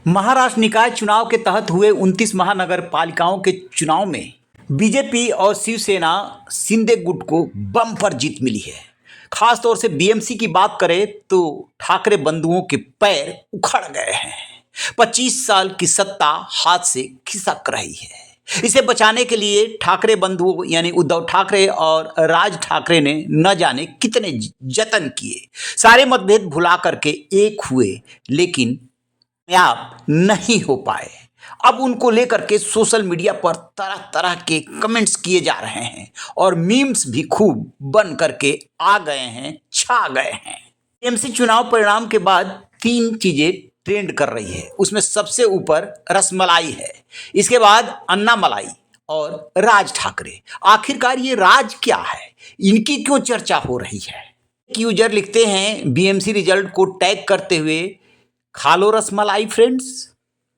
महाराष्ट्र निकाय चुनाव के तहत हुए 29 महानगर पालिकाओं के चुनाव में बीजेपी और शिवसेना शिंदे गुट को बम्पर जीत मिली है। खासतौर से बीएमसी की बात करें तो ठाकरे बंधुओं के पैर उखड़ गए हैं। 25 साल की सत्ता हाथ से खिसक रही है। इसे बचाने के लिए ठाकरे बंधुओं यानी उद्धव ठाकरे और राज ठाकरे ने न जाने कितने जतन किए। सारे मतभेद भुला करके एक हुए, लेकिन कामयाब नहीं हो पाए। अब उनको लेकर के सोशल मीडिया पर तरह तरह के कमेंट्स किए जा रहे हैं और मीम्स भी खूब बन करके आ गए हैं, छा गए हैं। टीएमसी चुनाव परिणाम के बाद 3 चीजें ट्रेंड कर रही है। उसमें सबसे ऊपर रसमलाई है, इसके बाद अन्ना मलाई और राज ठाकरे। आखिरकार ये राज क्या है, इनकी क्यों चर्चा हो रही है? यूजर लिखते हैं बीएमसी रिजल्ट को टैग करते हुए, खा लो रसमलाई फ्रेंड्स।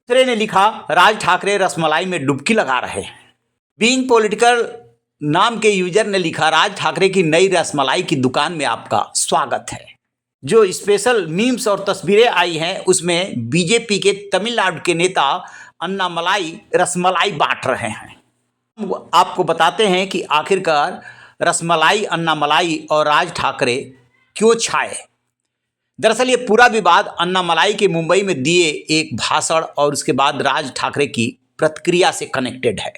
दूसरे ने लिखा, राज ठाकरे रसमलाई में डुबकी लगा रहे हैं। बीइंग पॉलिटिकल नाम के यूजर ने लिखा, राज ठाकरे की नई रसमलाई की दुकान में आपका स्वागत है। जो स्पेशल मीम्स और तस्वीरें आई हैं उसमें बीजेपी के तमिलनाडु के नेता अन्नामलाई रसमलाई बांट रहे हैं। आपको बताते हैं कि आखिरकार रसमलाई, अन्नामलाई और राज ठाकरे क्यों छाए। दरअसल ये पूरा विवाद अन्नामलाई के मुंबई में दिए एक भाषण और उसके बाद राज ठाकरे की प्रतिक्रिया से कनेक्टेड है।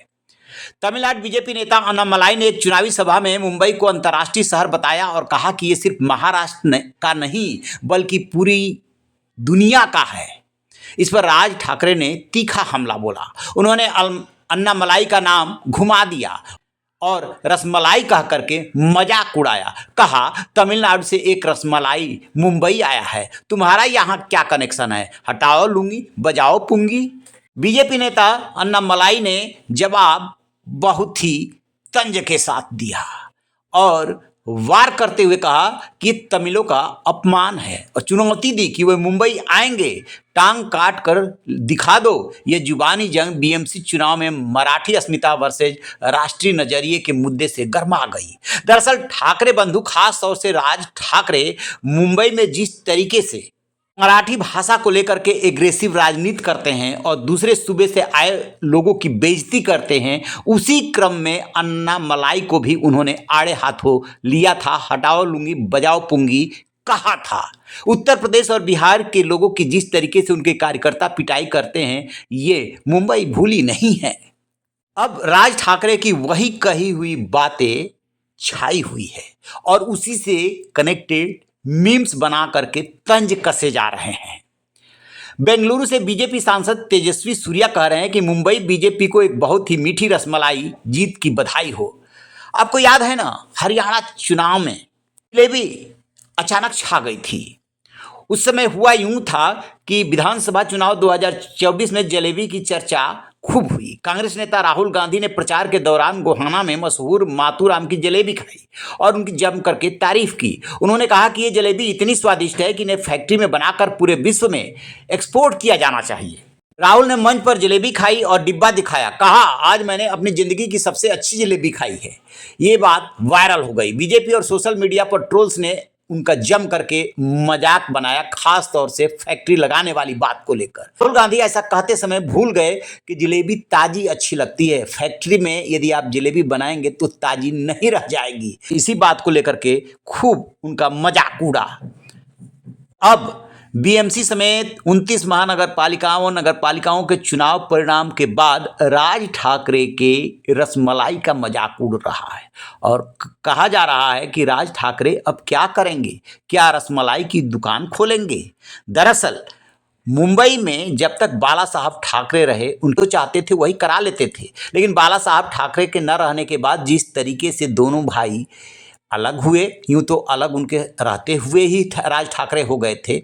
तमिलनाडु बीजेपी नेता अन्नामलाई ने एक चुनावी सभा में मुंबई को अंतर्राष्ट्रीय शहर बताया और कहा कि ये सिर्फ महाराष्ट्र का नहीं बल्कि पूरी दुनिया का है। इस पर राज ठाकरे ने तीखा हमला बोला। उन्होंने अन्नामलाई का नाम घुमा दिया और रसमलाई कह करके मजाक उड़ाया। कहा, तमिलनाडु से एक रसमलाई मुंबई आया है, तुम्हारा यहाँ क्या कनेक्शन है? हटाओ लूंगी, बजाओ पुंगी। बीजेपी नेता अन्नामलाई ने जवाब बहुत ही तंज के साथ दिया और वार करते हुए कहा कि तमिलों का अपमान है और चुनौती दी कि वे मुंबई आएंगे, टांग काट कर दिखा दो। ये जुबानी जंग बीएमसी चुनाव में मराठी अस्मिता वर्सेज राष्ट्रीय नजरिए के मुद्दे से गर्मा गई। दरअसल ठाकरे बंधु, खास तौर से राज ठाकरे, मुंबई में जिस तरीके से मराठी भाषा को लेकर के एग्रेसिव राजनीति करते हैं और दूसरे सूबे से आए लोगों की बेइज्जती करते हैं, उसी क्रम में अन्नामलाई को भी उन्होंने आड़े हाथों लिया था। हटाओ लूंगी, बजाओ पुंगी कहा था। उत्तर प्रदेश और बिहार के लोगों की जिस तरीके से उनके कार्यकर्ता पिटाई करते हैं, ये मुंबई भूली नहीं है। अब राज ठाकरे की वही कही हुई बातें छाई हुई है और उसी से कनेक्टेड मीम्स बना करके तंज कसे जा रहे हैं। बेंगलुरु से बीजेपी सांसद तेजस्वी सूर्या कह रहे हैं कि मुंबई बीजेपी को एक बहुत ही मीठी रसमलाई जीत की बधाई हो। आपको याद है ना, हरियाणा चुनाव में जलेबी अचानक छा गई थी। उस समय हुआ यूं था कि विधानसभा चुनाव 2024 में जलेबी की चर्चा खूब हुई। कांग्रेस नेता राहुल गांधी ने प्रचार के दौरान गोहाना में मशहूर मातूराम की जलेबी खाई और उनकी जम करके तारीफ की। उन्होंने कहा कि ये जलेबी इतनी स्वादिष्ट है कि इन्हें फैक्ट्री में बनाकर पूरे विश्व में एक्सपोर्ट किया जाना चाहिए। राहुल ने मंच पर जलेबी खाई और डिब्बा दिखाया। कहा, आज मैंने अपनी जिंदगी की सबसे अच्छी जलेबी खाई है। ये बात वायरल हो गई। बीजेपी और सोशल मीडिया पर ट्रोल्स ने उनका जम करके मजाक बनाया, खास तौर से फैक्ट्री लगाने वाली बात को लेकर। राहुल गांधी ऐसा कहते समय भूल गए कि जलेबी ताजी अच्छी लगती है, फैक्ट्री में यदि आप जलेबी बनाएंगे तो ताजी नहीं रह जाएगी। इसी बात को लेकर के खूब उनका मजाक उड़ा। अब बीएमसी समेत 29 महानगर पालिकाओं और नगर पालिकाओं के चुनाव परिणाम के बाद राज ठाकरे के रसमलाई का मजाक उड़ रहा है और कहा जा रहा है कि राज ठाकरे अब क्या करेंगे, क्या रसमलाई की दुकान खोलेंगे? दरअसल मुंबई में जब तक बाला साहब ठाकरे रहे, उनको चाहते थे वही करा लेते थे, लेकिन बाला साहब ठाकरे के न रहने के बाद जिस तरीके से दोनों भाई अलग हुए, यूं तो अलग उनके रहते हुए ही राज ठाकरे हो गए थे।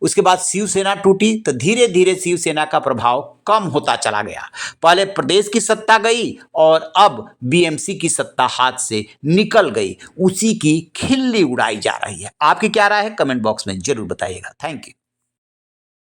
उसके बाद शिवसेना टूटी तो धीरे धीरे शिवसेना का प्रभाव कम होता चला गया। पहले प्रदेश की सत्ता गई और अब बीएमसी की सत्ता हाथ से निकल गई। उसी की खिल्ली उड़ाई जा रही है। आपकी क्या राय है? कमेंट बॉक्स में जरूर बताइएगा। Thank you.